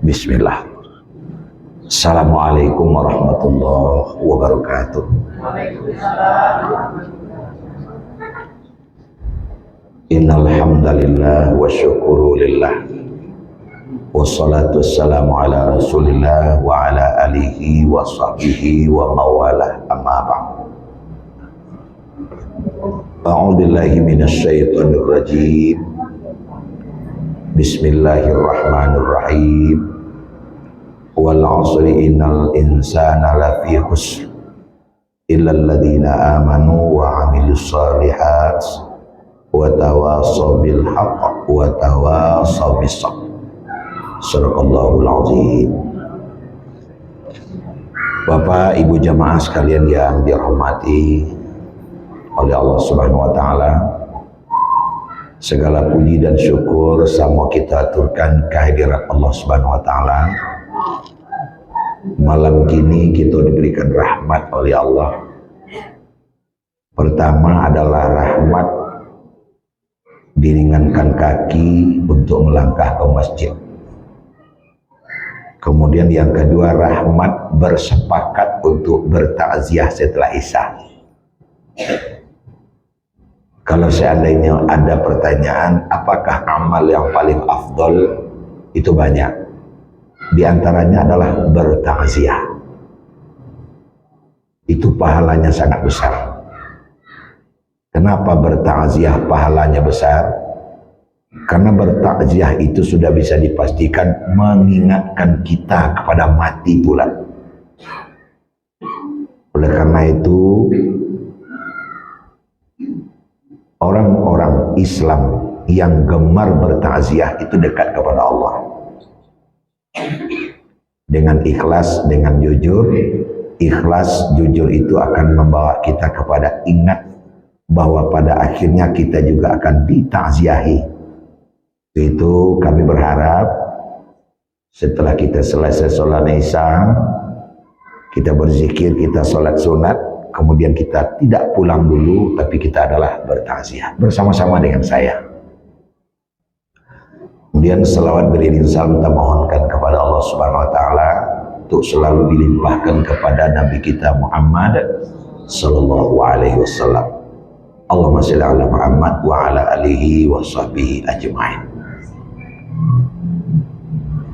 Bismillah. Assalamualaikum warahmatullahi wabarakatuh. Innal hamdalillah wa syukru lillah. Wassalatu wassalamu ala Rasulillah wa ala alihi wa sahbihi wa mawalah, amma ba'd. A'udzu billahi minasyaitonir rajim. Bismillahirrahmanirrahim. Wal 'asri innal insana lafi khusr illal ladzina amanu wa 'amilus shalihat wa tawassaw bil haqq wa tawassaw bis sabr. Sadaqallahul azim. Bapak Ibu jamaah sekalian yang dirahmati oleh Allah Subhanahu wa taala, segala puji dan syukur sama kita aturkan kehadirat Allah Subhanahu wa taala. Malam kini kita diberikan rahmat oleh Allah. Pertama adalah rahmat diringankan kaki untuk melangkah ke masjid. Kemudian yang kedua, rahmat bersepakat untuk bertakziah setelah Isya. Kalau seandainya ada pertanyaan, apakah amal yang paling afdol? Itu banyak. Di antaranya adalah bertakziah. Itu pahalanya sangat besar. Kenapa bertakziah pahalanya besar? Karena bertakziah itu sudah bisa dipastikan mengingatkan kita kepada mati pula. Oleh karena itu, orang-orang Islam yang gemar bertakziah itu dekat kepada Allah. Dengan ikhlas, dengan jujur. Ikhlas, jujur itu akan membawa kita kepada ingat bahwa pada akhirnya kita juga akan ditakziahi. Itu kami berharap setelah kita selesai sholat Isya, kita berzikir, kita sholat sunat, kemudian kita tidak pulang dulu, tapi kita adalah bertakziah bersama-sama dengan saya. Kemudian selawat beriring salam kita mohonkan kepada Allah Subhanahu wa taala untuk selalu dilimpahkan kepada Nabi kita Muhammad sallallahu alaihi wasallam. Allahumma shalli ala Muhammad wa ala alihi wa sahbihi ajma'in.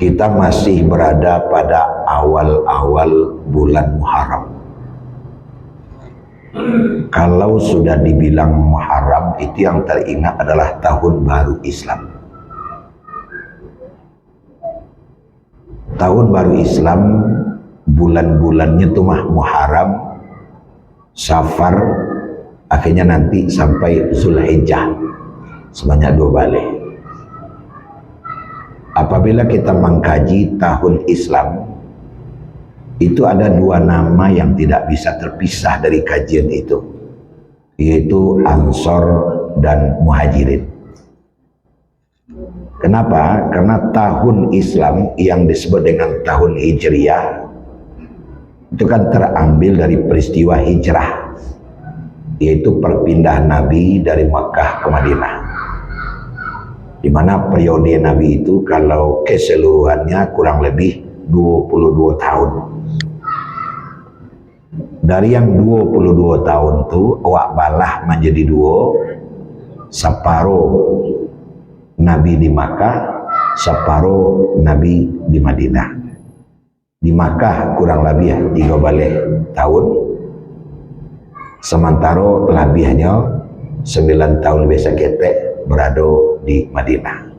Kita masih berada pada awal-awal bulan Muharram. Kalau sudah dibilang Muharram, itu yang teringat adalah tahun baru Islam. Tahun baru Islam, bulan-bulannya itu Muharram, Safar, akhirnya nanti sampai Zulhijjah, sebanyak 2 balik. Apabila kita mengkaji tahun Islam, itu ada 2 nama yang tidak bisa terpisah dari kajian itu, yaitu Ansor dan Muhajirin. Kenapa? Karena tahun Islam yang disebut dengan tahun Hijriyah itu kan terambil dari peristiwa hijrah, yaitu perpindahan Nabi dari Makkah ke Madinah. Di mana periode Nabi itu kalau keseluruhannya kurang lebih 22 tahun. Dari yang 22 tahun itu awak balah menjadi 2, separuh Nabi di Makkah, separuh Nabi di Madinah. Di Makkah kurang lebih 3 balik tahun, sementara lebihnya 9 tahun lebih seketek berada di Madinah.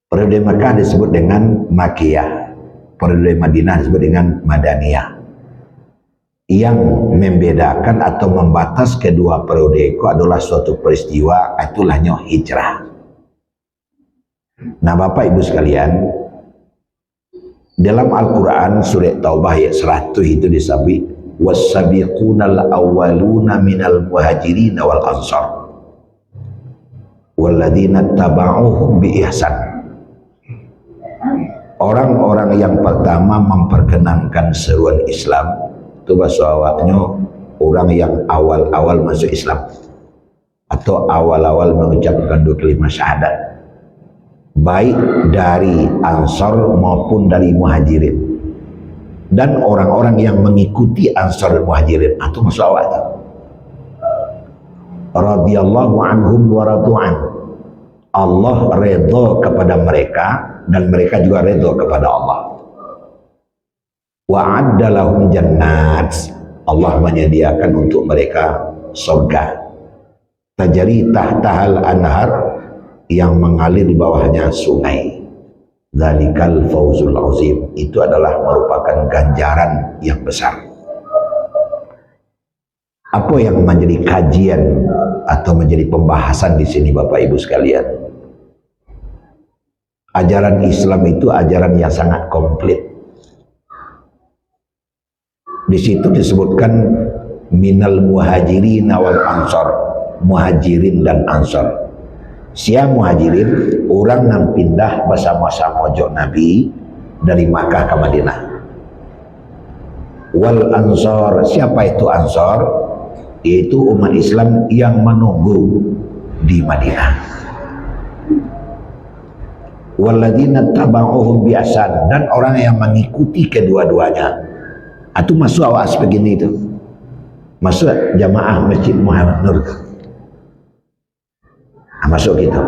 Periode Makkah disebut dengan Makkiyah, periode Madinah disebut dengan Madaniyah. Yang membedakan atau membatas kedua periode itu adalah suatu peristiwa, itulahnya hijrah. Nah Bapak Ibu sekalian, dalam Al-Quran surat Taubah ayat 100 itu disebut was-sabiqunal awwaluna minal muhajirin wal ansar walladzina taba'uhum bi ihsan. Orang-orang yang pertama memperkenankan seruan Islam itu bahasa awaknya orang yang awal-awal masuk Islam atau awal-awal mengucapkan 2 kalimat syahadat. baik dari Ansor maupun dari Muhajirin, dan orang-orang yang mengikuti Ansor dan Muhajirin itu masuk awal itu. Radhiyallahu anhum wa radu'an. Allah redha kepada mereka dan mereka juga redha kepada Allah. Wa'adda lahum jannat. Allah menyediakan untuk mereka surga. Tajri tahtahal anhar, yang mengalir di bawahnya sungai. Dzalikal fauzul azim. Itu adalah merupakan ganjaran yang besar. Apa yang menjadi kajian atau menjadi pembahasan di sini Bapak Ibu sekalian? Ajaran Islam itu ajaran yang sangat komplit. Di situ disebutkan minal muhajirin wal ansor, muhajirin dan ansor. Sia muhajirin orang yang pindah bersama-sama jok Nabi dari Makkah ke Madinah. Wal ansor, siapa itu ansor? Yaitu umat Islam yang menunggu di Madinah. Walladzina taba'uhum bi'ahsan, dan orang yang mengikuti kedua-duanya. Itu masuk awal aspek ini itu. Masuk jamaah Masjid Muhammad Nur. Masuk gitu.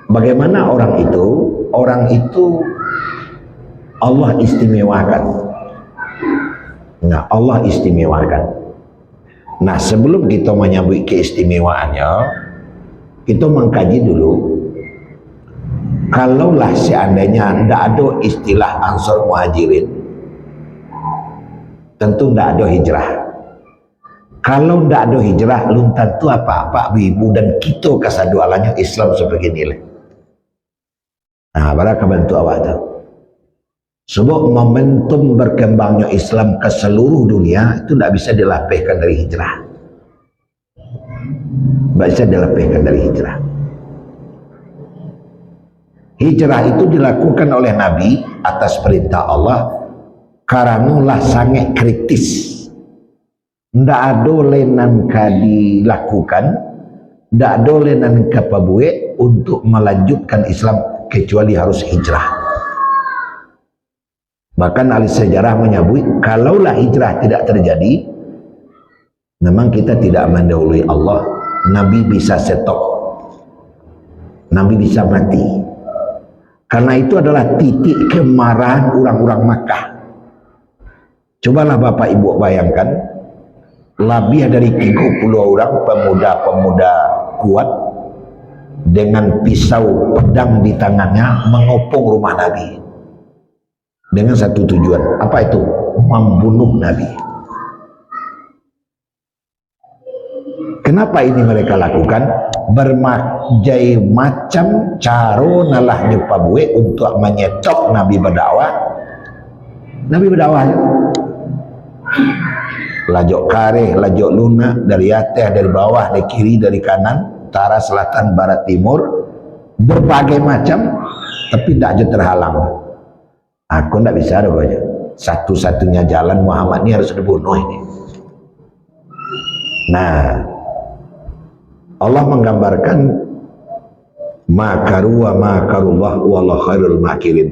Bagaimana orang itu? Orang itu Allah istimewakan. Nah, Allah istimewakan. Nah, sebelum kita menyambut keistimewaannya, kita mengkaji dulu. Kalaulah seandainya tidak ada istilah Ansor Muhajirin, tentu tidak ada hijrah. Kalau tidak ada hijrah, belum tentu apa-apa ibu dan kita kesadualannya Islam seperti ini. Nah, barangkali bantu awak tu. Sebab momentum berkembangnya Islam ke seluruh dunia itu tidak bisa dilapihkan dari hijrah. Tidak bisa dilapihkan dari hijrah. Hijrah itu dilakukan oleh Nabi atas perintah Allah karena sangat kritis. Tidak ada lenan dilakukan, tidak ada lenan kapabuet untuk melanjutkan Islam kecuali harus hijrah. Bahkan ahli sejarah menyebut, kalaulah hijrah tidak terjadi, memang kita tidak mendahului Allah, Nabi bisa stop, Nabi bisa mati. Karena itu adalah titik kemarahan orang-orang Makkah. Cobalah Bapak Ibu bayangkan, lebih dari 30 orang pemuda-pemuda kuat dengan pisau pedang di tangannya mengepung rumah Nabi dengan satu tujuan. Apa itu? Membunuh Nabi. Kenapa ini mereka lakukan? Berbagai macam cara nalah nyupabue untuk menyetop Nabi berdakwah. Nabi berdakwah lajok kareh, lajok lunak, dari atas, dari bawah, dari kiri, dari kanan, utara, selatan, barat, timur, berbagai macam, tapi tidak aja terhalang. Aku tidak bisa ada banyak. Satu-satunya jalan Muhammad ini harus dibunuh ini. Nah, Allah menggambarkan makaru wa makarullah wallahu khairul makirin.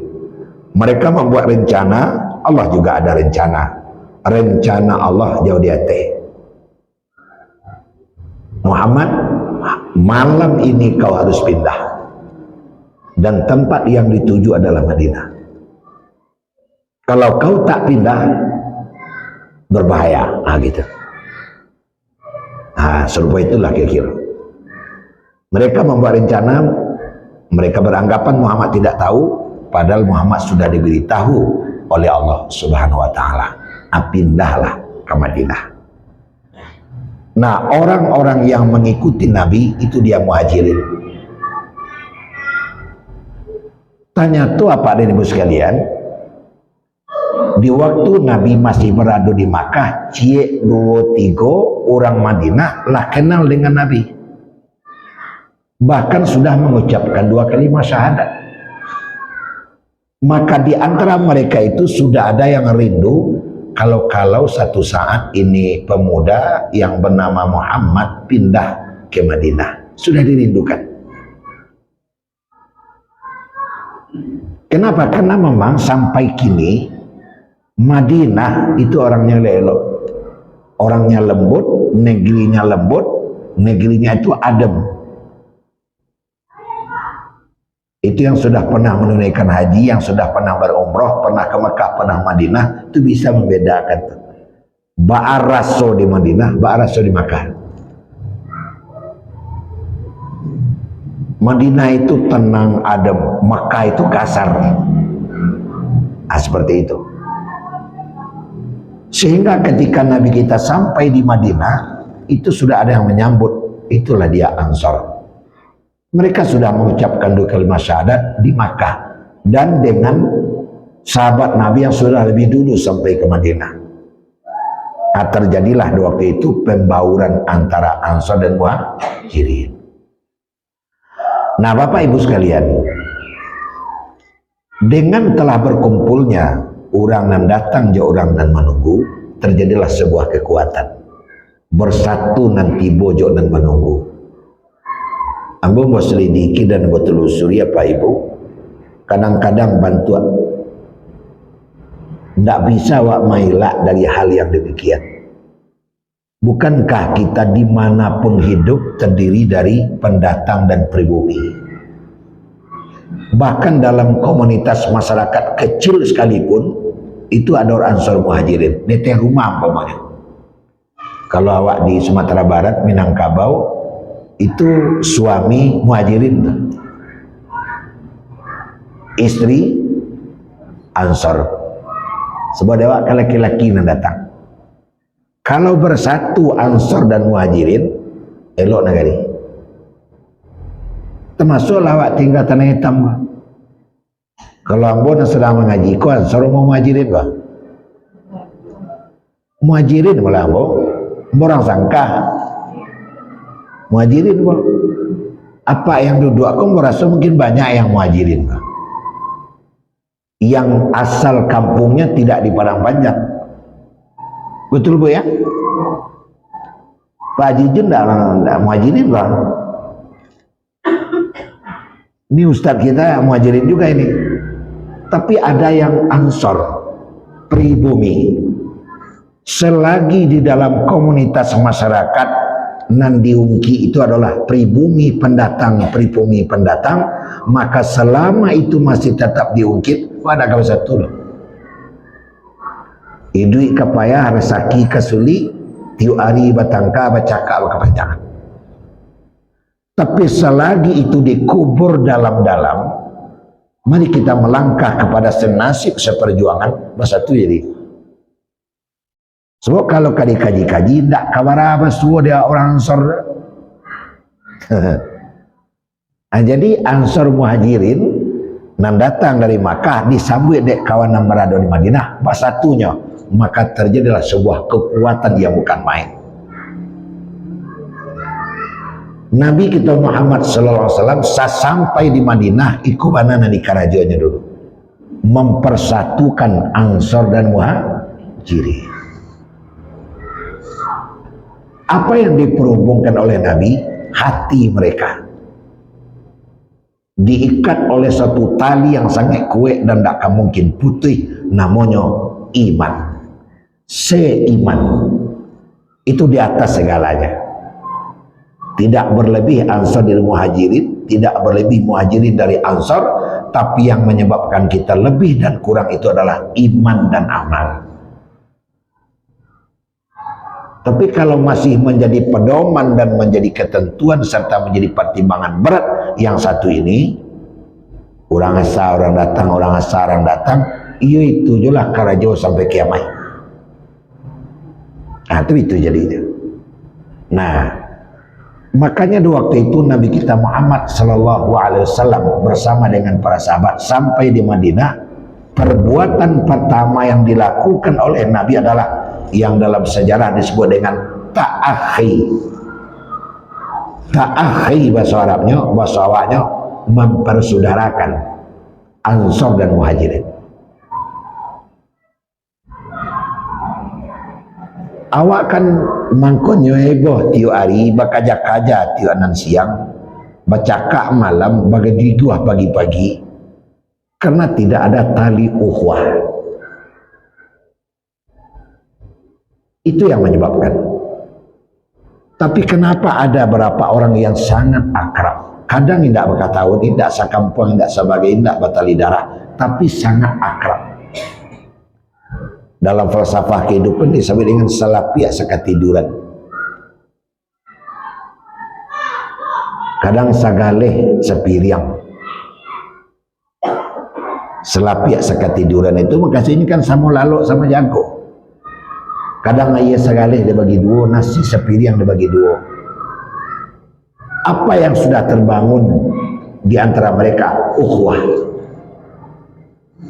Mereka membuat rencana, Allah juga ada rencana. Rencana Allah jauh di atas. Muhammad, malam ini kau harus pindah, dan tempat yang dituju adalah Madinah. Kalau kau tak pindah, berbahaya. Gitu. Serupa itulah kira-kira. Mereka membuat rencana, mereka beranggapan Muhammad tidak tahu, padahal Muhammad sudah diberitahu oleh Allah Subhanahu wa taala. Pindahlah ke Madinah. Nah, orang-orang yang mengikuti Nabi itu dia muhajirin. Tanya tuh apa ada ibu sekalian? Di waktu Nabi masih berada di Makkah, cie 2-3 orang Madinah lah kenal dengan Nabi. Bahkan sudah mengucapkan 2 kalimat syahadat. Maka di antara mereka itu sudah ada yang rindu kalau satu saat ini pemuda yang bernama Muhammad pindah ke Madinah. Sudah dirindukan. Kenapa? Karena memang sampai kini Madinah itu orangnya elok, orangnya lembut, negerinya itu adem. Itu yang sudah pernah menunaikan haji, yang sudah pernah berumrah, pernah ke Mekah, pernah Madinah, itu bisa membedakan. Ba'araso di Madinah, ba'araso di Mekah. Madinah itu tenang, adem, Mekah itu kasar. Nah, seperti itu. Sehingga ketika Nabi kita sampai di Madinah, itu sudah ada yang menyambut, itulah dia Ansor. Mereka sudah mengucapkan dua kalimat syahadat di Makkah dan dengan sahabat Nabi yang sudah lebih dulu sampai ke Madinah. Nah, terjadilah waktu itu pembauran antara Ansor dan Muhajirin. Nah, Bapak Ibu sekalian, dengan telah berkumpulnya orang dan datang je orang dan menunggu, terjadilah sebuah kekuatan. Bersatu nanti bojo dan menunggu. Ambo mau selidiki dan mau telusuri apa Ibu. Kadang-kadang bantuan tidak bisa wak mailak dari hal yang demikian. Bukankah kita dimanapun hidup terdiri dari pendatang dan pribumi? Bahkan dalam komunitas masyarakat kecil sekalipun itu ada orang Ansor Muhajirin. Di rumah umpamanya. Kalau awak di Sumatera Barat, Minangkabau, itu suami Muhajirin, istri Ansor. Sebab dewa laki-laki yang datang. Kalau bersatu Ansor dan Muhajirin, elok negari. Termasuk lawak tinggal tanah hitam. Kalau ambo sedang mengaji, kau Ansor mau Muhajirin kah? Muhajirin malah ambo, orang sangka. Muhajirin bang. Apa yang duduk aku merasa mungkin banyak yang muhajirin bang. Yang asal kampungnya tidak di Padang Panjang. Betul Bu ya? Pak Haji Jun enggak muhajirin bang. Ini Ustadz kita muhajirin juga ini. Tapi ada yang Ansor, pribumi. Selagi di dalam komunitas masyarakat nan diungki itu adalah pribumi pendatang, maka selama itu masih tetap diungkit, pada kalau satu loh. Idui kapaya resaki kasuli tiu ari batangka bacaka kepanjangan. Tapi selagi itu dikubur dalam-dalam, mari kita melangkah kepada senasib seperjuangan bersatu jadi. Sebab kalau kali kaji-kaji tidak kabar apa semua dia orang Ansor. Nah, jadi Ansor Muhajirin nan datang dari Makkah disambut dek kawan yang berada di Madinah bersatunya, maka terjadilah sebuah kekuatan yang bukan main. Nabi kita Muhammad sallallahu alaihi wasallam sampai di Madinah iku banana di karajonya dulu mempersatukan Ansor dan Muhajirin. Apa yang diperhubungkan oleh Nabi? Hati mereka diikat oleh satu tali yang sangat kuat dan tak akan mungkin putih, namanya iman. Seiman itu di atas segalanya. Tidak berlebih Ansor dari Muhajirin, tidak berlebih Muhajirin dari Ansor, tapi yang menyebabkan kita lebih dan kurang itu adalah iman dan amal. Tapi kalau masih menjadi pedoman dan menjadi ketentuan serta menjadi pertimbangan berat yang satu ini, orang asa orang datang, iyo itu julah karajo sampai kiamat. Nah itu jadinya. Nah makanya di waktu itu Nabi kita Muhammad sallallahu alaihi wasallam bersama dengan para sahabat sampai di Madinah, perbuatan pertama yang dilakukan oleh Nabi adalah yang dalam sejarah disebut dengan ta'akhi. Ta'akhi bahasa Arabnya, bahasa awaknya mempersaudarakan Ansor dan Muhajirin. Awak kan mangkonyo heboh tiu hari bakaja-kaja tiu anan siang, bacakak malam bagi dua pagi-pagi. Karena tidak ada tali ukhuwah. Itu yang menyebabkan. Tapi kenapa ada beberapa orang yang sangat akrab? Kadang tidak berkataun, tidak sakampung, tidak sebagai, tidak batali darah, tapi sangat akrab. Dalam falsafah kehidupan disebut dengan salapia sekatiduran. Kadang sagaleh sepiriang. Selapia sekatiduran itu makasihnya kan sama lalu sama jago. Kadang ayah sagaleh dia bagi dua, nasi sepiriang dia bagi dua. Apa yang sudah terbangun di antara mereka? Ukhuwah.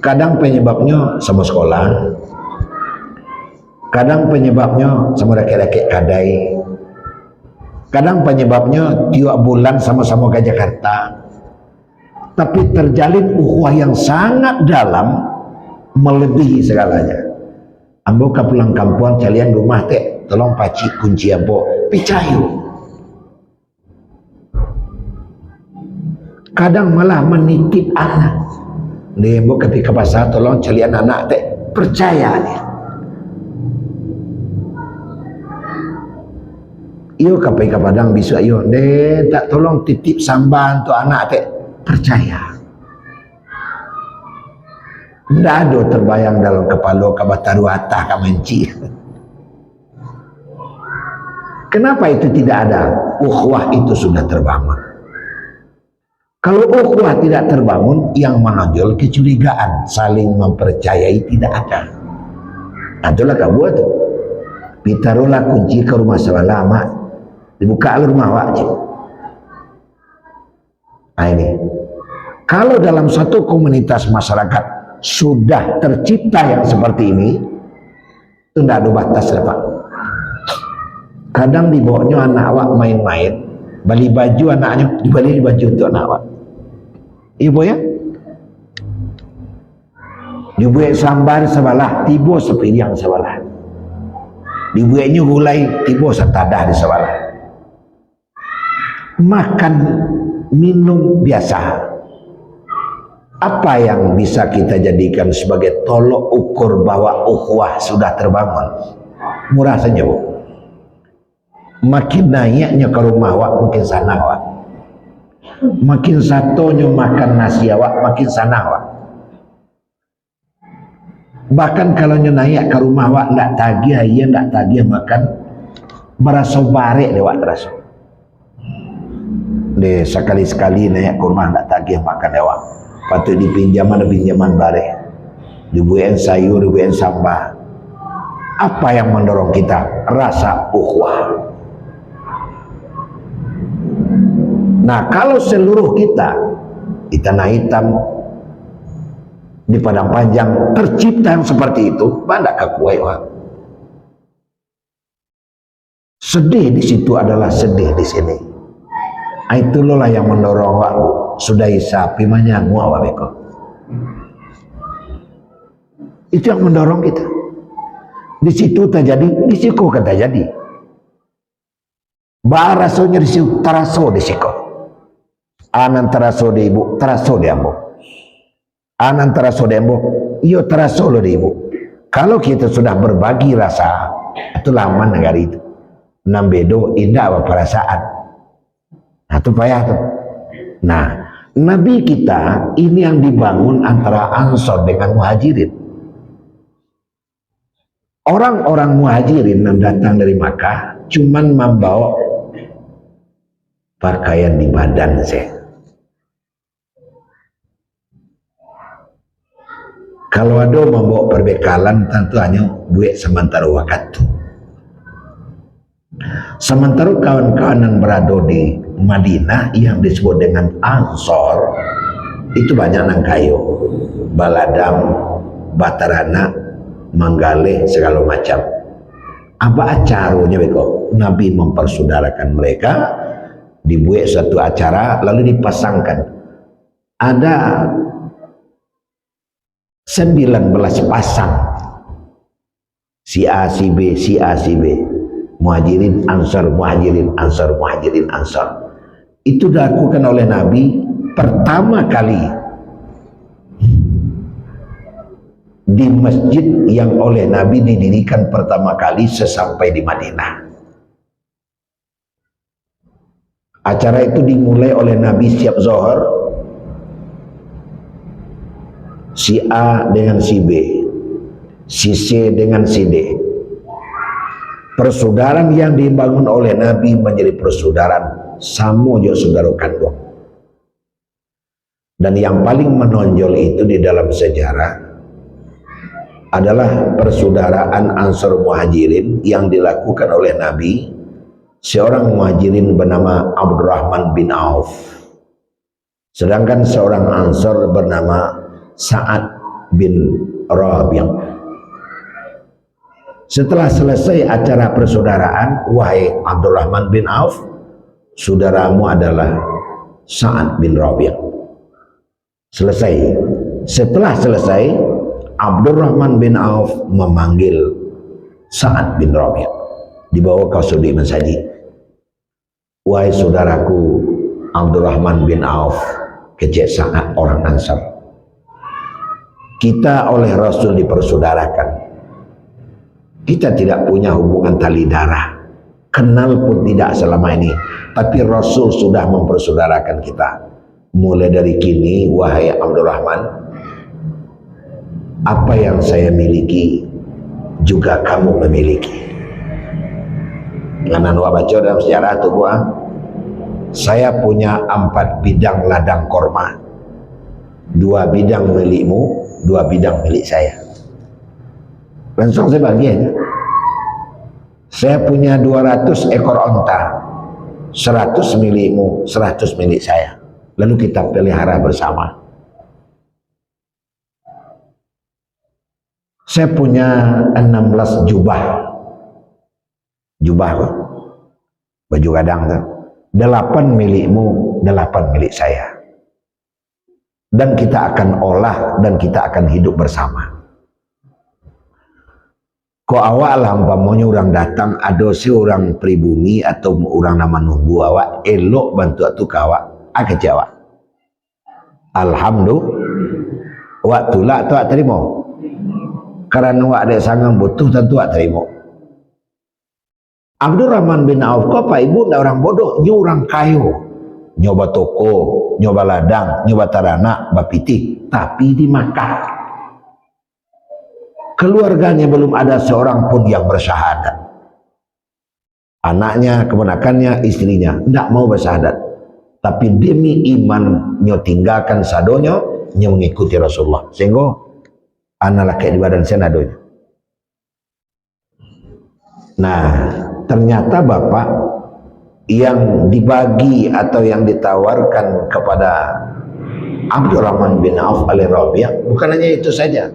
Kadang penyebabnya sama sekolah, kadang penyebabnya sama rakyat-rakyat kadai, kadang penyebabnya tiap bulan sama-sama ke Jakarta. Tapi terjalin ukhuwah yang sangat dalam, melebihi segalanya. Ambo ke pulang kampung, kalian rumah teh, tolong paci kunci ambo, picayu. Kadang malah menitip anak. Nih ambo ketika pasar, tolong kalian anak teh, percaya dia. Iyo kapai ke Padang bisu ayo, deh tak tolong titip samban untuk anak teh, percaya. Tidak ada terbayang dalam kepala kabataru atah kamanci. Kenapa itu tidak ada? Ukhuwah itu sudah terbangun. Kalau ukhuwah tidak terbangun, yang menonjol kecurigaan, saling mempercayai tidak ada. Itulah kamu tuh. Pitarulah kunci ke rumah sebelah mak, dibuka rumah wajib. Nah ini, kalau dalam satu komunitas masyarakat sudah tercipta yang seperti ini, itu tidak ada batas ya Pak. Kadang dibawanya anak awak main-main, beli baju anaknya, dibeli baju untuk anak awak. Ibu ya, dibuat sambar sebelah, tiba sepiriang sebelah. Dibuatnya gulai, tiba setadah di sebelah. Makan, minum biasa. Apa yang bisa kita jadikan sebagai tolok ukur bahwa ukhuwah sudah terbangun? Murah saja Bu. Makin naiknya ke rumah awak, makin sana awak. Makin satunya makan nasi awak, makin sana awak. Bahkan kalau naik ke rumah awak, tidak tagih, ia tidak tagih makan, merasa barek lewat terasa. Deh sekali-sekali naik ke rumah, tidak tagih makan awak. Patut dipinjaman bare, dibuain sayur, dibuain sambal. Apa yang mendorong kita? Rasa ukhuwah. Nah, kalau seluruh kita di tanah hitam, di padang panjang tercipta yang seperti itu, pada kekuatan. Sedih di situ adalah sedih di sini. Itulah yang mendorong waktu. Sudah sapi manyangu awak beko. Itu yang mendorong kita. Di situ terjadi, di siku kan terjadi. Barasonya di situ, teraso di siku. Anan teraso di ibu, teraso di ambo. Anan teraso di ambo, iyo teraso lo di ibu. Kalau kita sudah berbagi rasa, itu lama negara itu. Nambedo indah apa perasaan. Nah, itu payah tuh. Nah, Nabi kita ini yang dibangun antara Ansor dengan Muhajirin. Orang-orang Muhajirin yang datang dari Makkah cuman membawa pakaian di badan saya. Kalau ada membawa perbekalan, tentu hanya buat sementara waktu. Sementara kawan-kawan yang berada di Madinah yang disebut dengan Ansor itu banyak nang kayu, baladam, batarana, manggale, segala macam. Apa acaranya beko? Nabi mempersaudarakan mereka, dibuat satu acara lalu dipasangkan. Ada 19 pasang, si A, si B, si A, si B, Muhajirin, Ansar, Muhajirin, Ansar, Muhajirin, Ansar. Itu dilakukan oleh Nabi pertama kali di masjid yang oleh Nabi didirikan pertama kali sesampai di Madinah. Acara itu dimulai oleh Nabi setiap zuhur, si A dengan si B, si C dengan si D. Persaudaraan yang dibangun oleh Nabi menjadi persaudaraan samojo saudara kandung. Dan yang paling menonjol itu di dalam sejarah adalah persaudaraan Ansar Muhajirin yang dilakukan oleh Nabi. Seorang muhajirin bernama Abdurrahman bin Auf, sedangkan seorang Ansar bernama Sa'ad bin Rabi'. Setelah selesai acara persaudaraan, wahai Abdurrahman bin Auf, saudaramu adalah Sa'ad bin Rabi'. Selesai. Setelah selesai, Abdurrahman bin Auf memanggil Sa'ad bin Rabi', dibawa ke sudut masjid. Wahai saudaraku Abdurrahman bin Auf, kecek sangat orang Ansar. Kita oleh Rasul dipersaudarakan. Kita tidak punya hubungan tali darah, kenal pun tidak selama ini, tapi Rasul sudah mempersaudarakan kita. Mulai dari kini, wahai Abdurrahman, apa yang saya miliki juga kamu memiliki. Dengan baca dalam sejarah itu saya punya 4 bidang ladang korma, 2 bidang milikmu, 2 bidang milik saya. Langsung saya bagi aja. Saya punya 200 ekor onta, 100 milikmu, 100 milik saya. Lalu kita pelihara bersama. Saya punya 16 jubah. Jubah kok, baju kadang tuh. 8 milikmu, 8 milik saya. Dan kita akan olah dan kita akan hidup bersama. Kok awak lah umpamanya orang datang, ada seorang pribumi atau orang nama nunggu awak, elok bantu tu kawak, agak jawab. Alhamdulillah, awak tulak tu awak terima. Karena awak ada sangat butuh tentu awak terima. Abdurrahman bin Auf, kok Pak Ibu ndak orang bodoh, nyu orang kayu, nyoba toko, nyoba ladang, nyoba taranak, bapitik, tapi di Makkah. Keluarganya belum ada seorang pun yang bersyahadat. Anaknya, keponakannya, istrinya ndak mau bersyahadat, tapi demi iman nyo tinggalkan sadonyo, nyo mengikuti Rasulullah. Sehingga anak laki di badan saya nadonya. Nah, ternyata Bapak yang dibagi atau yang ditawarkan kepada Abdurrahman bin Auf al-Rabi' bukan hanya itu saja.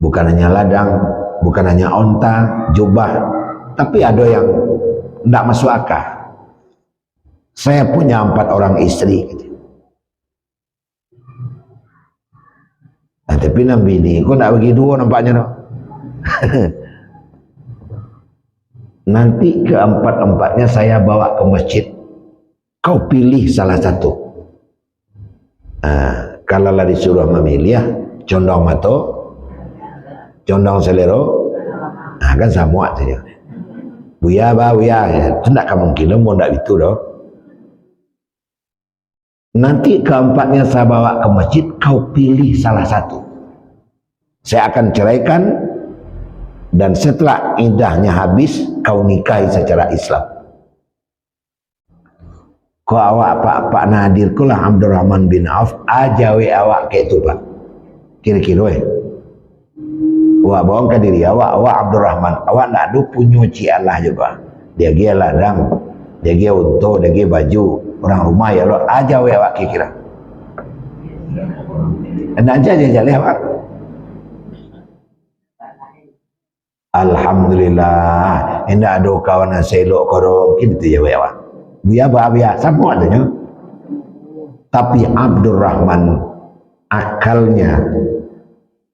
Bukan hanya ladang, bukan hanya onta, jubah, tapi ada yang tidak masuk akal. Saya punya 4 orang istri. Nah, tapi Nabi ini, kok tidak bagi 2 nampaknya no? Nanti keempat-empatnya saya bawa ke masjid. Kau pilih salah satu. Kalau lah disuruh memilih, condong mato, condong selero, kan sama saja. Buya, ya. Tidak kemungkinan mau tidak itu doh. Nanti keempatnya saya bawa ke masjid, kau pilih salah satu. Saya akan ceraikan. Dan setelah idahnya habis, kau nikahi secara Islam. Kau awak Pak Nadir kulah Abdurrahman bin Auf, ajawe awak kayak itu Pak. Kira-kira awak bohong ke diri awak Abdurrahman, awak nak ada punya Allah juga. Dia gia ladang, dia gia unta, dia gia baju, orang rumah ya lo, ajawe awak kira-kira. Enak aja jale awak. Alhamdulillah, indah ada kawan yang selok korong gitu ya Pak. Biya semua adanya. Tapi Abdurrahman akalnya,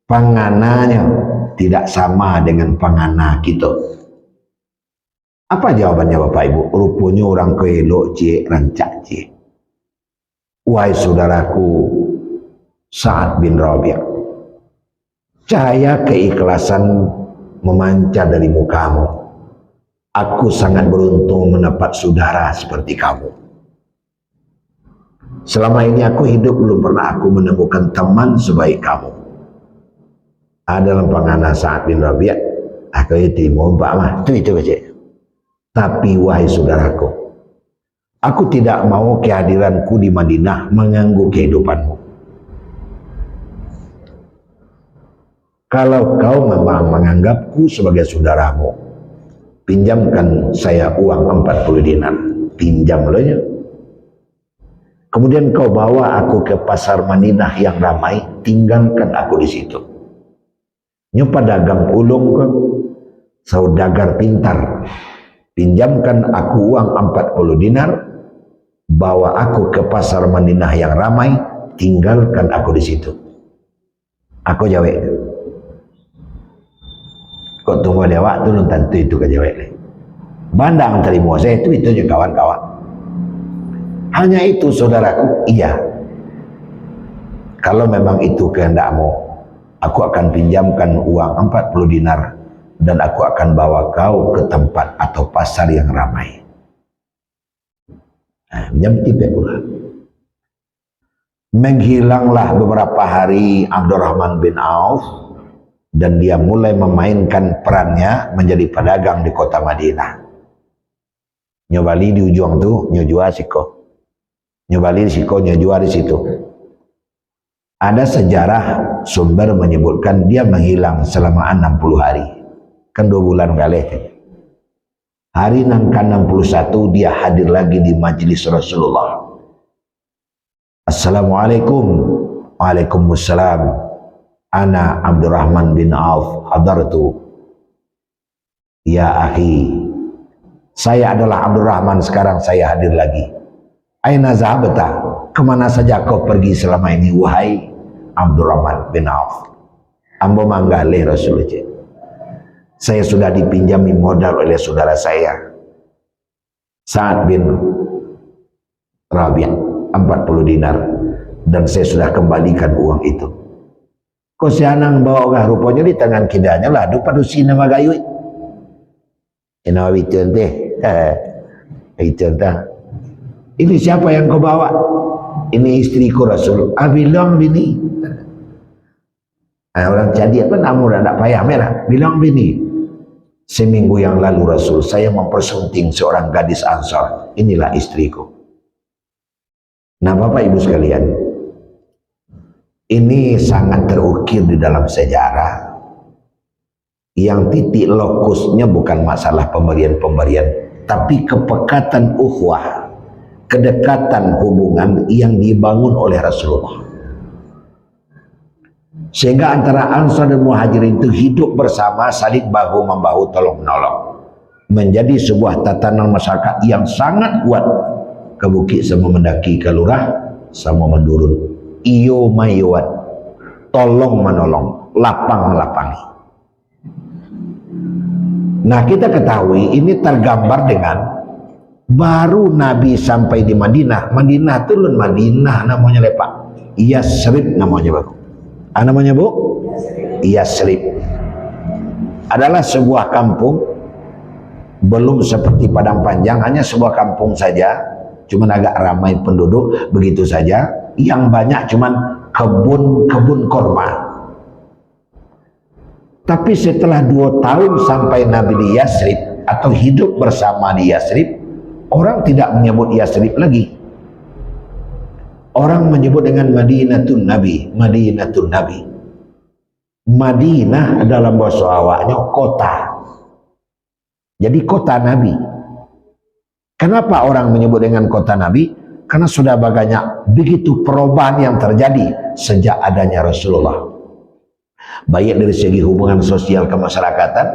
pangananya tidak sama dengan pangana kita. Apa jawabannya Bapak Ibu? Rupanya orang kelok cik, rancak cik. Wahai saudaraku Sa'ad bin Rabi', Cahaya keikhlasan memancar dari mukamu. Aku sangat beruntung mendapat saudara seperti kamu. Selama ini aku hidup belum pernah aku menemukan teman sebaik kamu. Dalam pengana Sa'ad bin Rabi', aku itu mohon mah, itu aja. Tapi wahai saudaraku, aku tidak mau kehadiranku di Madinah mengganggu kehidupanmu. Kalau kau memang menganggapku sebagai saudaramu, pinjamkan saya uang 40 dinar. Pinjam loh ya. Kemudian kau bawa aku ke pasar Madinah yang ramai, tinggalkan aku di situ. Nyopa dagang ulung kau, saudagar pintar. Pinjamkan aku uang 40 dinar, bawa aku ke pasar Madinah yang ramai, tinggalkan aku di situ. Aku jawab, kok tunggu dia waktu lu tentu itu ke jawab. Bandang terima saya itu aja kawan-kawan. Hanya itu saudaraku, iya. Kalau memang itu kehendakmu, aku akan pinjamkan uang 40 dinar dan aku akan bawa kau ke tempat atau pasar yang ramai. Pinjam tipe pula. Menghilanglah beberapa hari Abdurrahman bin Auf dan dia mulai memainkan perannya menjadi pedagang di kota Madinah. Nyobali di ujung tuh nyojua siko. Nyobali siko nyojua di situ. Ada sejarah sumber menyebutkan dia menghilang selama 60 hari. Kan 2 bulan kali. Hari yang ke-61 dia hadir lagi di majelis Rasulullah. Assalamualaikum. Waalaikumsalam. Ana Abdurrahman bin Auf hadartu. Ya akhi, saya adalah Abdurrahman, sekarang saya hadir lagi. Aina zahabta, kemana saja kau pergi selama ini wahai Abdurrahman bin Auf? Ambo manggalih Rasulullah. Saya sudah dipinjami modal oleh saudara saya Sa'ad bin Rabi' 40 dinar dan saya sudah kembalikan uang itu. Kau sianang bawa ogah rupanya di tangan kidanya lah dupa dusi nama gayu. Ina wicen teh. Wicen tah. Ini siapa yang kau bawa? Ini istriku Rasul. Bilang bini. Orang jadi apa namun tak payah merah. Bilang bini. Seminggu yang lalu Rasul saya mempersunting seorang gadis Ansar. Inilah istriku. Nah Bapak Ibu sekalian, ini sangat terukir di dalam sejarah yang titik lokusnya bukan masalah pemberian-pemberian, tapi kepekatan ukhuwah, kedekatan hubungan yang dibangun oleh Rasulullah. Sehingga antara Ansar dan Muhajirin itu hidup bersama, saling bahu-membahu, tolong-menolong. Menjadi sebuah tatanan masyarakat yang sangat kuat. Ke bukit sama mendaki, ke lurah sama mendurun. Iyo mayuat, tolong menolong, lapang melapangi. Nah kita ketahui ini tergambar dengan baru Nabi sampai di Madinah. Madinah turun Madinah namanya lepak. Yasrib namanya baru. Namanya bu? Yasrib. Adalah sebuah kampung, belum seperti Padang Panjang, hanya sebuah kampung saja, cuman agak ramai penduduk begitu saja. Yang banyak cuman kebun-kebun korma. Tapi setelah 2 tahun sampai Nabi di Yasrib atau hidup bersama di Yasrib, orang tidak menyebut Yasrib lagi. Orang menyebut dengan Madinatun Nabi, Madinatun Nabi. Madinah dalam bahasa awaknya kota. Jadi kota Nabi. Kenapa orang menyebut dengan kota Nabi? Karena sudah banyak begitu perubahan yang terjadi sejak adanya Rasulullah. Baik dari segi hubungan sosial kemasyarakatan,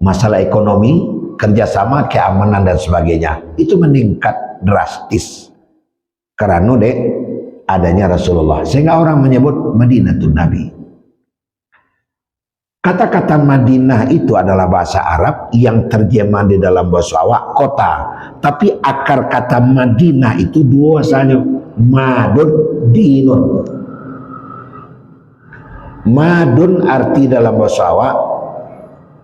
masalah ekonomi, kerjasama, keamanan dan sebagainya. Itu meningkat drastis. Karena adanya Rasulullah. Sehingga orang menyebut Madinatun Nabi. Kata-kata Madinah itu adalah bahasa Arab yang terjemah di dalam bahasa awak kota. Tapi akar kata Madinah itu 2 bahasanya. Madun, dinun. Madun arti dalam bahasa Arab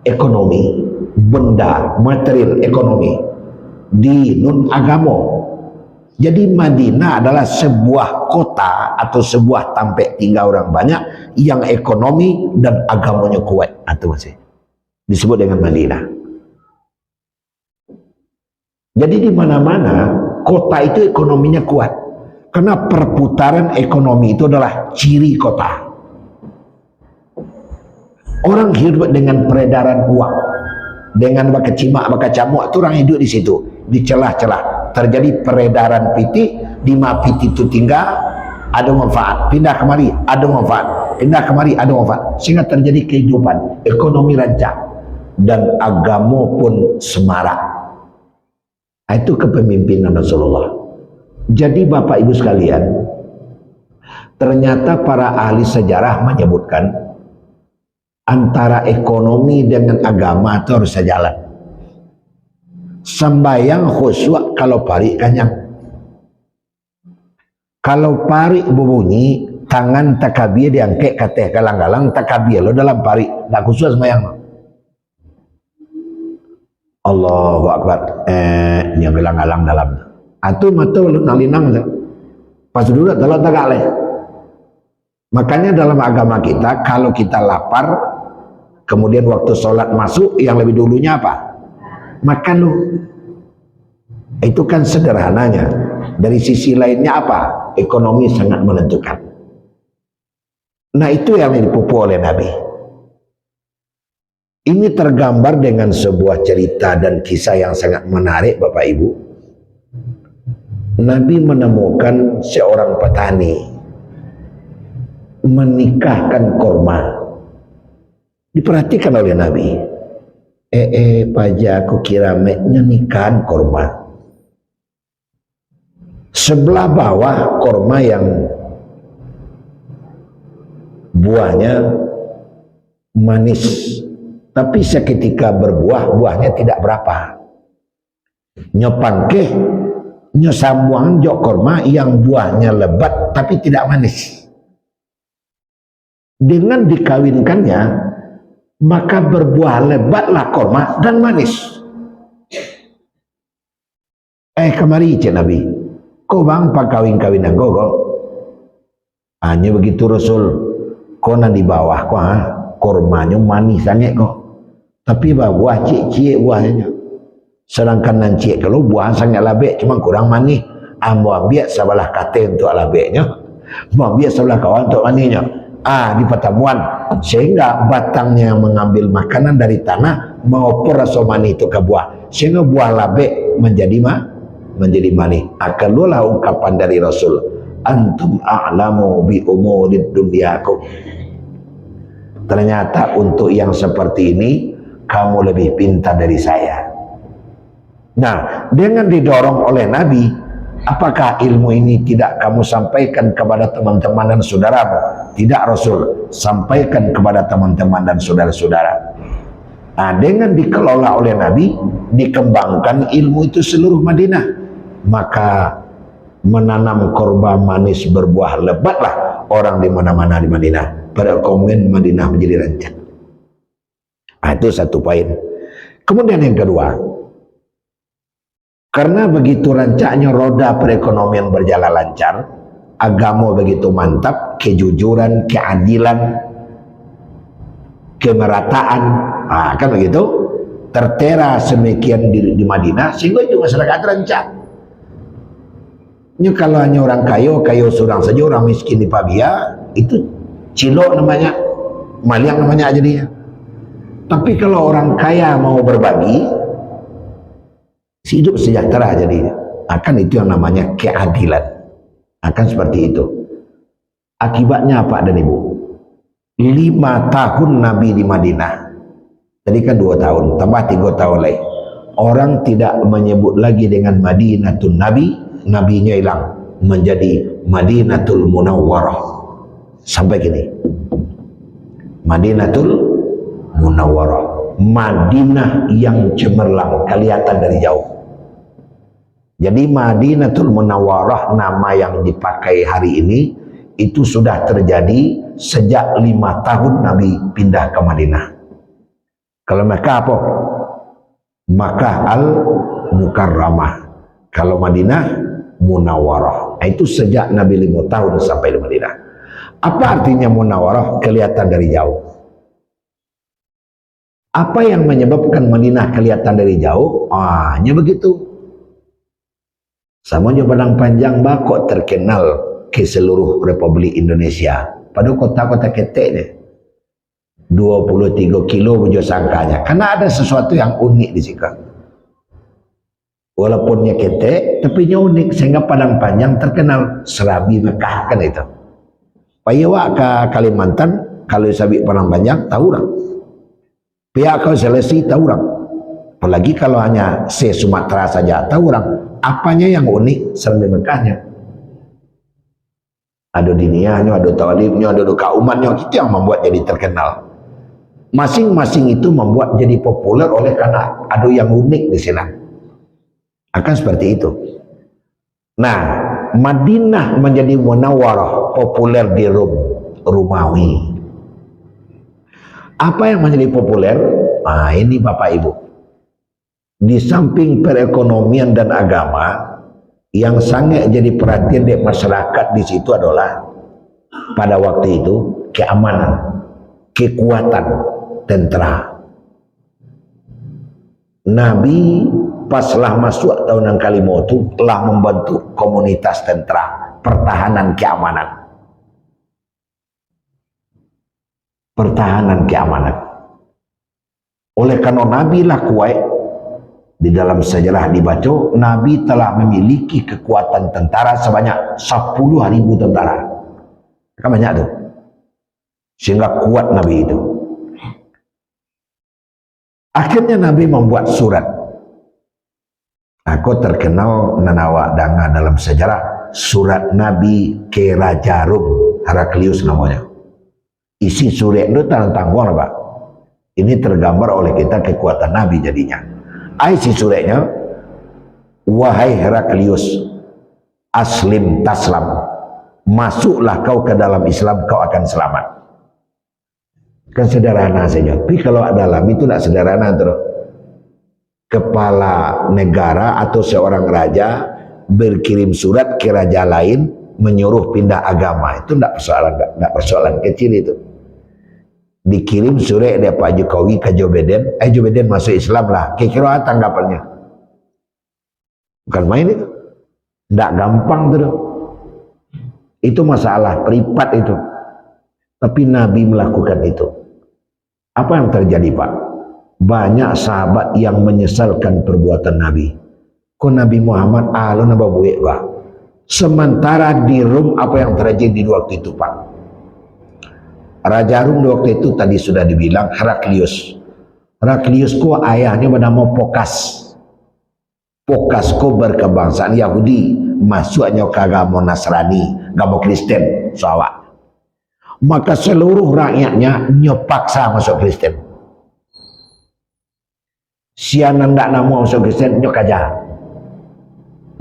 ekonomi, benda, material ekonomi. Dinun agama. Jadi Madinah adalah sebuah kota atau sebuah tempat tinggal orang banyak yang ekonomi dan agamanya kuat. Itu masih disebut dengan Madinah. Jadi di mana-mana kota itu ekonominya kuat. Karena perputaran ekonomi itu adalah ciri kota. Orang hidup dengan peredaran uang, dengan bakecimak, bakacamuk, itu orang hidup di situ, di celah-celah. Terjadi peredaran piti, di mana piti itu tinggal, ada manfaat. Pindah kemari, ada manfaat. Pindah kemari, ada manfaat. Sehingga terjadi kehidupan, ekonomi rancak, dan agama pun semarak. Itu kepemimpinan Rasulullah. Jadi Bapak Ibu sekalian, ternyata para ahli sejarah menyebutkan antara ekonomi dengan agama itu harus sejalan. Sembayang khusyuk kalau parik kanyang. Kalau parik berbunyi, tangan takabir diangkat kateh galang-galang takabir lo dalam parik, tak khusyuk sembayang. Allahu Akbar. Yang galang-galang dalam. Atu mata lu nalinang. Pas dulu telok tagak leh. Makanya dalam agama kita, kalau kita lapar, kemudian waktu sholat masuk, yang lebih dulunya apa? Makan lu. Itu kan sederhananya. Dari sisi lainnya apa? Ekonomi sangat menentukan. Nah itu yang dipupu oleh Nabi. Ini tergambar dengan sebuah cerita dan kisah yang sangat menarik Bapak Ibu. Nabi menemukan seorang petani menikahkan korma. Diperhatikan oleh Nabi. Paja aku kira meknya nikahan korma. Sebelah bawah korma yang buahnya manis, tapi seketika berbuah, buahnya tidak berapa. Nyopangke, nyosambuang jok korma yang buahnya lebat tapi tidak manis. Dengan dikawinkannya, maka berbuah lebatlah korma dan manis. Kemari cik Nabi, kau bang pak kawin-kawinan kau. Hanya begitu Rasul, kau di bawah kau kormanya manis sangat kok. Tapi buah cik buahnya. Sedangkan nanti kalau buah sangat labek cuma kurang manis. Mau ambil sebelah kata untuk labeknya, mau ambil sebelah kawan untuk manisnya. Di pertemuan sehingga batangnya yang mengambil makanan dari tanah maupun rasa manis itu ke buah, sehingga buah labek menjadi manis. Keluarlah ungkapan dari Rasul, antum a'lamu bi umurid dunyakum. Ternyata untuk yang seperti ini kamu lebih pintar dari saya. Nah, dengan didorong oleh Nabi, apakah ilmu ini tidak kamu sampaikan kepada teman-teman dan saudaramu? Tidak Rasul, sampaikan kepada teman-teman dan saudara-saudara. Nah, dengan dikelola oleh Nabi, dikembangkan ilmu itu seluruh Madinah. Maka menanam korma manis berbuah lebatlah orang di mana-mana di Madinah. Perekonomian Madinah menjadi rancak. Itu satu poin. Kemudian yang kedua, karena begitu rancaknya roda perekonomian berjalan lancar, agama begitu mantap, kejujuran, keadilan, kemerataan, kan begitu, tertera semikian di Madinah, sehingga itu masyarakat rancak. Ini kalau hanya orang kayo seorang saja, orang miskin di Pabia, itu cilok namanya, maliang namanya aja dia. Tapi kalau orang kaya mau berbagi, hidup sejahtera jadinya. Akan itu yang namanya keadilan. Akan seperti itu. Akibatnya apa dan Ibu? 5 tahun Nabi di Madinah. Tadi kan 2 tahun, tambah 3 tahun lagi. Orang tidak menyebut lagi dengan Madinatul Nabi, nabinya hilang, menjadi Madinatul Munawwarah. Sampai gini. Madinatul Munawwarah, Madinah yang cemerlang, kelihatan dari jauh. Jadi Madinatul Munawwarah, nama yang dipakai hari ini, itu sudah terjadi sejak 5 tahun Nabi pindah ke Madinah. Kalau Mekah apa? Makkah al-Mukarramah. Kalau Madinah Munawwarah. Itu sejak Nabi 5 tahun sampai di Madinah. Apa artinya Munawwarah? Kelihatan dari jauh. Apa yang menyebabkan Madinah kelihatan dari jauh? Hanya begitu. Samanya Padang Panjang kok terkenal ke seluruh Republik Indonesia. Pada kota-kota ketek deh. 23 kilo bujo sangkanya. Karena ada sesuatu yang unik di situ. Walaupunnya ketek, tapi unik. Sehingga Padang Panjang terkenal. Serabi Mekah kan itu. Payawa ke Kalimantan, kalau sabi Padang Panjang, tahu orang. Pihak kau Sulawesi, tahu orang. Apalagi kalau hanya Sumatera saja, tahu orang. Apanya yang unik? Serabi Mekahnya. Ada diniyahnya, ada tawalibnya, ada kaumannya. Itu yang membuat jadi terkenal. Masing-masing itu membuat jadi populer oleh karena ada yang unik di sana. Akan seperti itu. Nah, Madinah menjadi Munawwarah, populer di Romawi. Apa yang menjadi populer? Ini Bapak Ibu. Di samping perekonomian dan agama, yang sangat jadi perhatian di masyarakat di situ adalah pada waktu itu keamanan, kekuatan tentara. Nabi paslah masuk tahun yang kelima itu telah membentuk komunitas tentara pertahanan keamanan. Pertahanan keamanan. Oleh karena Nabi lah kuat, di dalam sejarah dibaca, Nabi telah memiliki kekuatan tentara sebanyak 10.000 tentara. Kan banyak tuh. Sehingga kuat Nabi itu. Akhirnya Nabi membuat surat. Aku terkenal nanawa danga dalam sejarah surat Nabi ke Raja Rum, Heraklius namanya. Isi surat itu tentang apa? Ini tergambar oleh kita kekuatan Nabi jadinya. Isi suratnya, wahai Heraklius, aslim taslam, masuklah kau ke dalam Islam, kau akan selamat. Kan sederhana saja. Tapi kalau dalam itu tidak sederhana terus. Kepala negara atau seorang raja berkirim surat ke raja lain menyuruh pindah agama, itu tidak persoalan kecil itu. Dikirim surat dari Pak Jokowi ke Joe Biden, Joe Biden masuk Islam lah. Kira-kira tanggapannya? Bukan main itu. Tidak gampang tuh. Itu masalah privat itu. Tapi Nabi melakukan itu. Apa yang terjadi Pak? Banyak sahabat yang menyesalkan perbuatan Nabi. Kok Nabi Muhammad alun apa buik Pak? Sementara di Rum apa yang terjadi di waktu itu Pak? Raja Rum di waktu itu tadi sudah dibilang Heraklius. Heraklius ko ayahnya bernama Pokas. Pokas ko berkebangsaan Yahudi, masuknya ke agama Nasrani, agama Kristen, sawak. Maka seluruh rakyatnya nyopaksa masuk Kristen. Siapa ndak nama masuk Kristen nyok aja,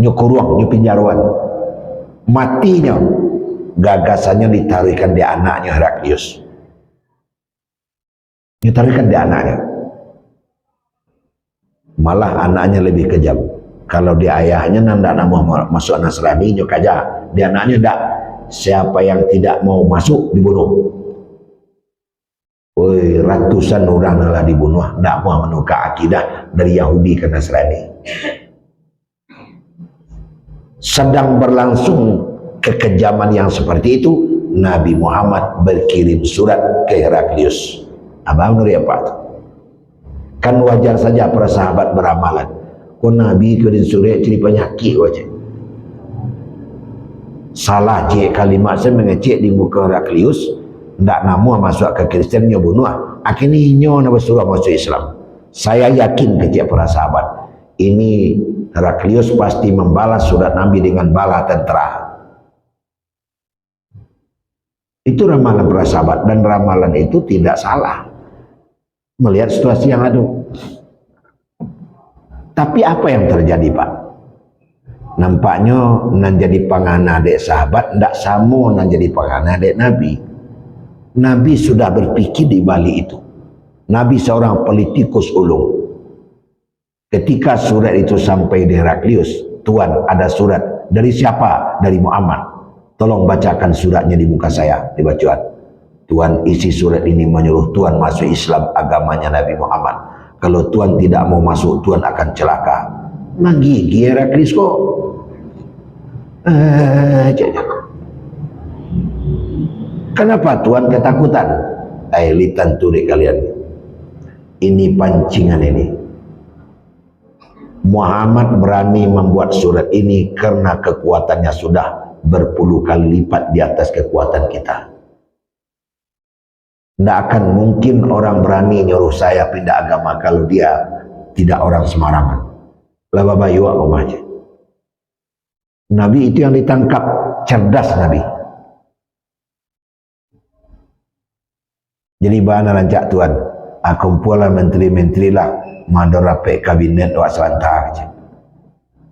nyok kurung, nyok penjaruan, matinya. Gagasannya ditaruhkan di anaknya Heraklius. Ditaruhkan di anaknya. Malah anaknya lebih kejam. Kalau di ayahnya nanda nama masuk Nasrani nyok aja, di anaknya ndak. Siapa yang tidak mau masuk dibunuh. Woi, ratusan orang telah dibunuh, ndak mau menukar akidah dari Yahudi ke Nasrani. Sedang berlangsung kekejaman yang seperti itu, Nabi Muhammad berkirim surat ke Heraklius. Abang Nuri apa? Kan wajar saja para sahabat beramalan. Kok Nabi kirim surat jadi penyakit wajah. Salah cik kalimat saya mengecek di muka Heraklius, ndak nama masuk ke Kristen nyo bunuh. Akhirnya nyo nak bersuruh masuk Islam. Saya yakin kecek para sahabat, ini Heraklius pasti membalas surat Nabi dengan bala tentara. Itu ramalan para sahabat, dan ramalan itu tidak salah melihat situasi yang ada. Tapi apa yang terjadi Pak? nampaknya nan jadi pangana dek sahabat ndak sama nan jadi pangana dek Nabi. Nabi sudah berpikir di balik itu. Nabi seorang politikus ulung. Ketika surat itu sampai di Heraklius, Tuan ada surat dari siapa? Dari Muhammad. Tolong bacakan suratnya di muka saya, dibacakan. Tuan, isi surat ini menyuruh Tuan masuk Islam, agamanya Nabi Muhammad. Kalau Tuan tidak mau masuk, Tuan akan celaka. Menggigi Heraklius kok. Kenapa Tuan ketakutan? Litan turik kalian. Ini pancingan ini. Muhammad berani membuat surat ini karena kekuatannya sudah berpuluh kali lipat di atas kekuatan kita. Tidak akan mungkin orang berani nyuruh saya pindah agama kalau dia tidak orang sembarangan. Laba bayu aja. Nabi itu yang ditangkap, cerdas Nabi. Jadi bahan rancak Tuan, kumpullah menteri-menteri lah, mandorapek kabinet wak selantar aja.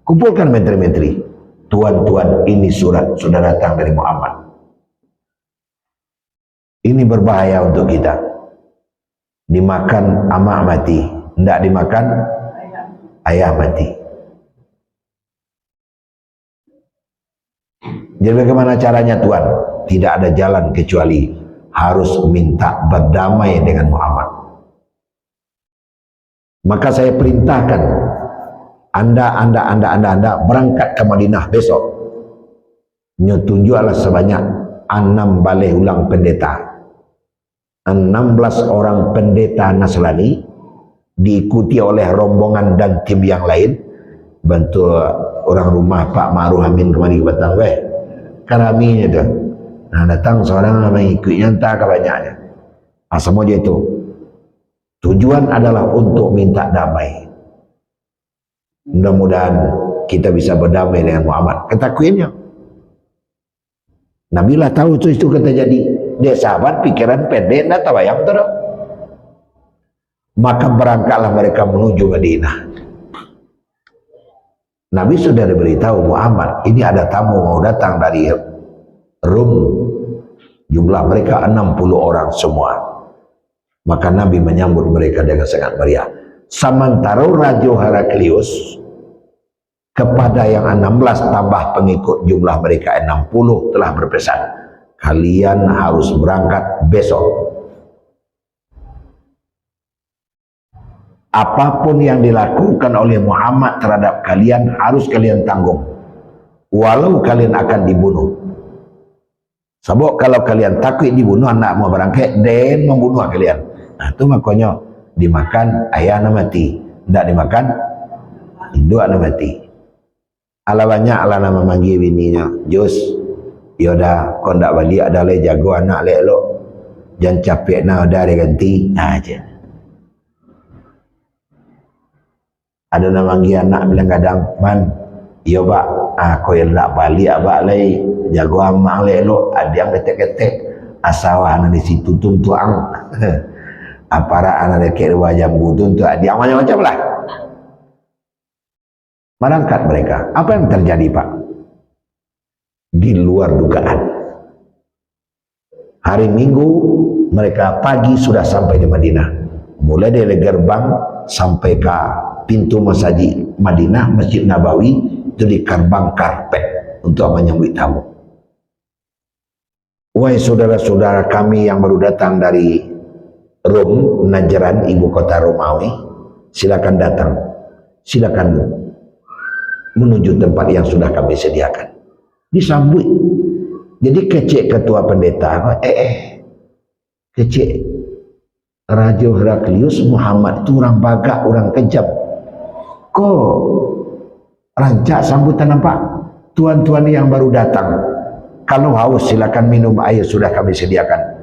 Kumpulkan menteri-menteri. Tuan-tuan, ini surat sudah datang dari Muhammad. Ini berbahaya untuk kita. Dimakan amak mati, tidak dimakan ayah mati. Jadi bagaimana caranya Tuan? Tidak ada jalan kecuali harus minta berdamai dengan Muhammad. Maka saya perintahkan anda berangkat ke Madinah besok. Tunjuklah sebanyak 6 balai ulang pendeta. 16 orang pendeta Nasrani diikuti oleh rombongan dan tim yang lain. Bantu orang rumah Pak Ma'ruf Amin kemari ke Batang Karaminya tu. Nah, datang seorang mengikutnya entah ke banyaknya. Semua dia itu. Tujuan adalah untuk minta damai. Mudah-mudahan kita bisa berdamai dengan Muhammad. Ketakuinnya. Nabi lah tahu itu kata jadi. Dia sahabat pikiran pendek dan tabayang terus. Maka berangkatlah mereka menuju Madinah. Nabi sudah diberitahu Muhammad, ini ada tamu mau datang dari Rum. Jumlah mereka 60 orang semua. Maka Nabi menyambut mereka dengan sangat meriah. Sementara Raja Heraklius kepada yang 16 tambah pengikut jumlah mereka 60 telah berpesan, kalian harus berangkat besok. Apapun yang dilakukan oleh Muhammad terhadap kalian harus kalian tanggung. Walau kalian akan dibunuh. Sebab kalau kalian takut dibunuh, anak mau berangkat dan membunuh kalian. Nah, itu makanya dimakan ayah na mati. Tidak dimakan induk na mati. Ala banyak ala nama manggil bininya. Jus, yaudah kau ndak balik ada le jago anak le lo. Jangan capek na udah dia ganti aja. Ada nama manggil anak bilang kadang, man, yo pak, kau yang ndak balik abak le jago amak le lo. Ada yang ketek-ketek asawah anak di situ tuntuang. Apara anak dekat 2 jam tuntu dia macam-macam lah. Berangkat mereka. Apa yang terjadi Pak? Di luar dugaan. Hari Minggu mereka pagi sudah sampai di Madinah. Mulai dari gerbang sampai ke pintu Masjid Madinah, Masjid Nabawi itu di gerbang karpet untuk menyambut tamu. Wahai saudara-saudara kami yang baru datang dari Rom, Najran, ibu kota Romawi, silakan datang. Silakan menuju tempat yang sudah kami sediakan. Disambut. Jadi kecek ketua pendeta, kecek Raja Heraklius Muhammad itu orang bagak, orang kejam. Kok rancak sambutan nampak? Tuan-tuan yang baru datang, kalau haus silakan minum air sudah kami sediakan.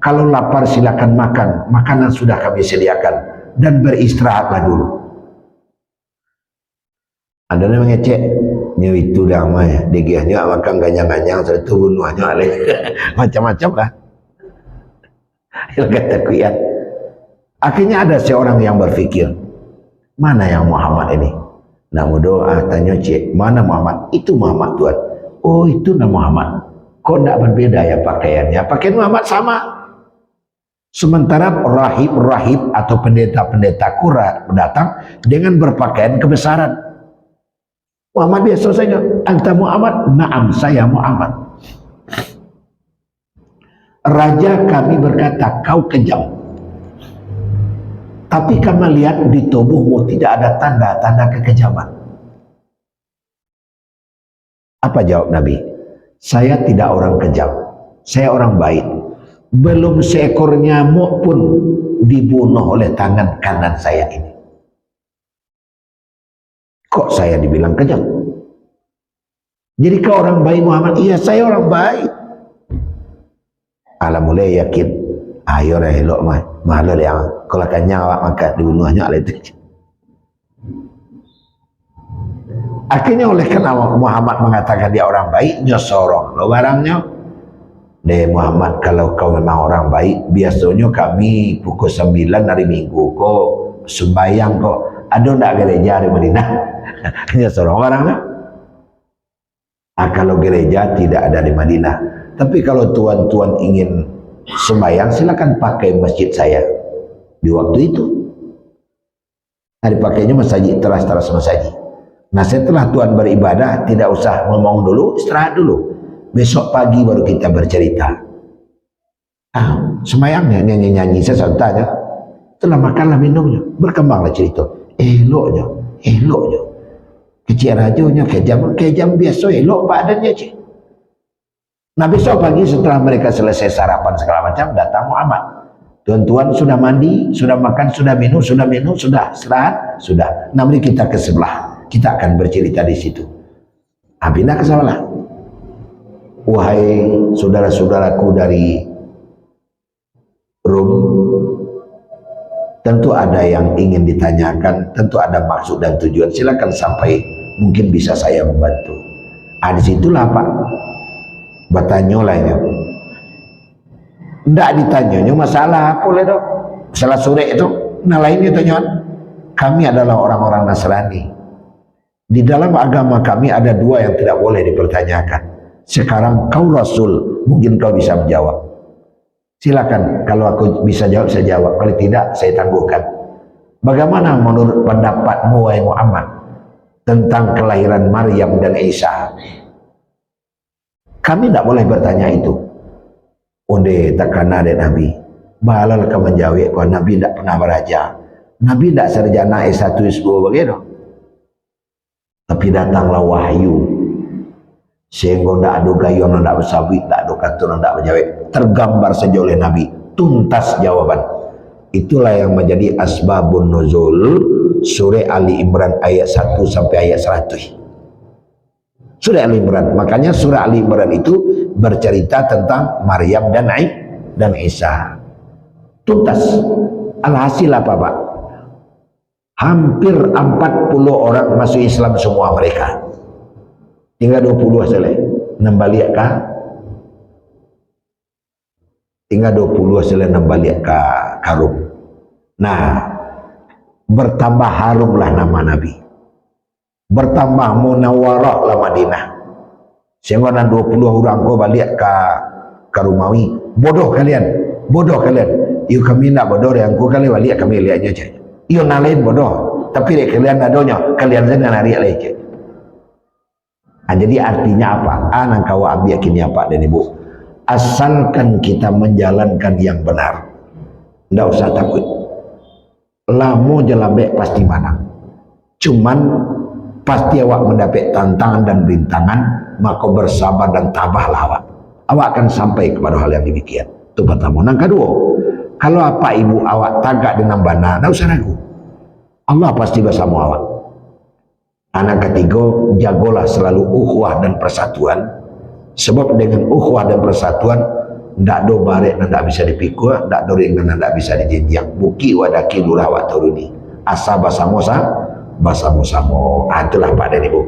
Kalau lapar silakan makan, makanan sudah kami sediakan, dan beristirahatlah dulu. Ada yang mengecek, nyu itu dah mah, digihnya makan ganyang-ganyang, satu bunuhnya alih, macam-macam lah. Kata kuat. Akhirnya ada seorang yang berpikir, mana yang Muhammad ini? Nak mau doa, tanya cik, mana Muhammad? Itu Muhammad Tuhan. Oh itu nama Muhammad. Kok tidak berbeda ya pakaiannya? Pakaian Muhammad sama. Sementara rahib-rahib atau pendeta-pendeta kura datang dengan berpakaian kebesaran. Muhammad biasa saja. Anta Muhammad? Naam, saya Muhammad. Raja kami berkata, kau kejam. Tapi kami lihat di tubuhmu tidak ada tanda-tanda kekejaman. Apa jawab Nabi? Saya tidak orang kejam. Saya orang baik. Belum seekor nyamuk pun dibunuh oleh tangan kanan saya ini. Kok saya dibilang kejam? Jadi kau orang baik Muhammad? Iya, saya orang baik. Ala mulai yakin. Ayo dah elok mah. Malah yang kalau kanya awak makan dibunuhnya oleh itu. Akhirnya oleh karena Muhammad mengatakan dia orang baik, nyosorong lo barangnya. Deh Muhammad, kalau kau memang orang baik, biasanya kami pukul 9 hari Minggu kok sembahyang kok. Ada ndak gereja di Madinah? Nyosorong barangnya. Kalau gereja tidak ada di Madinah. Tapi kalau tuan-tuan ingin sembahyang, silakan pakai masjid saya di waktu itu. Nah, dipakainya masjid, teras-teras masjid. Nah, setelah tuan beribadah, tidak usah ngomong dulu, istirahat dulu. Besok pagi baru kita bercerita. Sembayangnya nyanyi-nyanyi, saya tanya. Setelah makanlah minumnya, berkembanglah cerita. Eloknya. Kecil rajonya, kejam biasa, elok badannya cik. Nah besok pagi setelah mereka selesai sarapan segala macam, datang Muhammad. Tuan-tuan sudah mandi, sudah makan, sudah minum, sudah istirahat, sudah. Nah mari kita ke sebelah, kita akan bercerita di situ. Pindah ke sebelah. Wahai saudara-saudaraku dari Rum, tentu ada yang ingin ditanyakan, tentu ada maksud dan tujuan. Silakan sampai, mungkin bisa saya membantu. Disitulah Pak. Bertanya lahnya. Tidak ditanyanya masalah apa lah dok? Masalah sore itu. Nah lainnya tanya. Kami adalah orang-orang Nasrani. Di dalam agama kami ada dua yang tidak boleh dipertanyakan. Sekarang kau Rasul, mungkin kau bisa menjawab. Silakan, kalau aku bisa jawab saya jawab. Kalau tidak saya tangguhkan. Bagaimana menurut pendapatmu wahai Muhammad tentang kelahiran Maryam dan Isa? Kami tidak boleh bertanya itu. Onde takana dan Nabi. Balal kau menjawab kalau Nabi tidak pernah beraja. Nabi tidak sarjana S1 S2 begitu. Tapi datanglah wahyu. Sehingga tidak ada gayon, tidak bersawi, tidak ada katun, tidak berjawab. Tergambar saja oleh Nabi. Tuntas jawaban. Itulah yang menjadi asbabun nuzul surah Ali Imran ayat 1 sampai ayat 100. Surah Ali Imran. Makanya surah Ali Imran itu bercerita tentang Maryam dan Isa. Tuntas. Alhasil apa Pak? Hampir 40 orang masuk Islam semua mereka. Tinggal 20 saja. Nambah kah? Tinggal 20 saja nambah ke Karum. Nah, bertambah harumlah nama Nabi. Bertambah munawwarah lah Madinah. Sehingga 20 orang kau balik ke Rumawi. Bodoh kalian. Iyo kami nak bodoh yang kau kali balik kami lihatnya je. Iyo nalain bodoh. Tapi dek kalian adonya. Kalian saya nari lagi je. Jadi artinya apa? Nang kau ambil yakinnya Pak dan Ibu. Asalkan kita menjalankan yang benar. Tidak usah takut. Lamu jelambek pasti menang. Cuman pasti awak mendapat tantangan dan rintangan, maka bersabar dan tabahlah awak. Awak akan sampai kepada hal yang demikian. Itu pertama. Yang kedua, kalau apa ibu awak tagak dengan bana, tidak usah ragu. Allah pasti bersama awak. Anak ketiga, jagolah selalu ukhuwah dan persatuan. Sebab dengan ukhuwah dan persatuan, tidak ada barik dan tidak bisa dipikul, tidak ada ringan dan tidak bisa dijinjak. Buki wadaki lurah wa turuni. Asa basamosa, basamu-samu. Itulah Pak dan Ibu.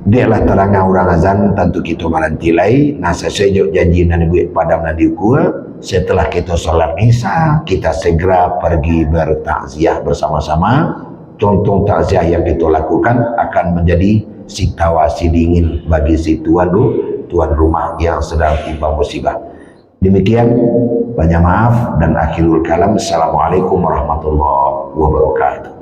Dia lah terangnya orang azan, tentu kita marantilai. Nah sesuai janji dan Ibu padam nadi ukhuwah. Setelah kita sholat Isya, kita segera pergi bertakziah bersama-sama contoh takziah yang kita lakukan akan menjadi si tawasi dingin bagi si tuan rumah yang sedang timpa musibah. Demikian, banyak maaf dan akhirul kalam. Assalamualaikum warahmatullahi wabarakatuh.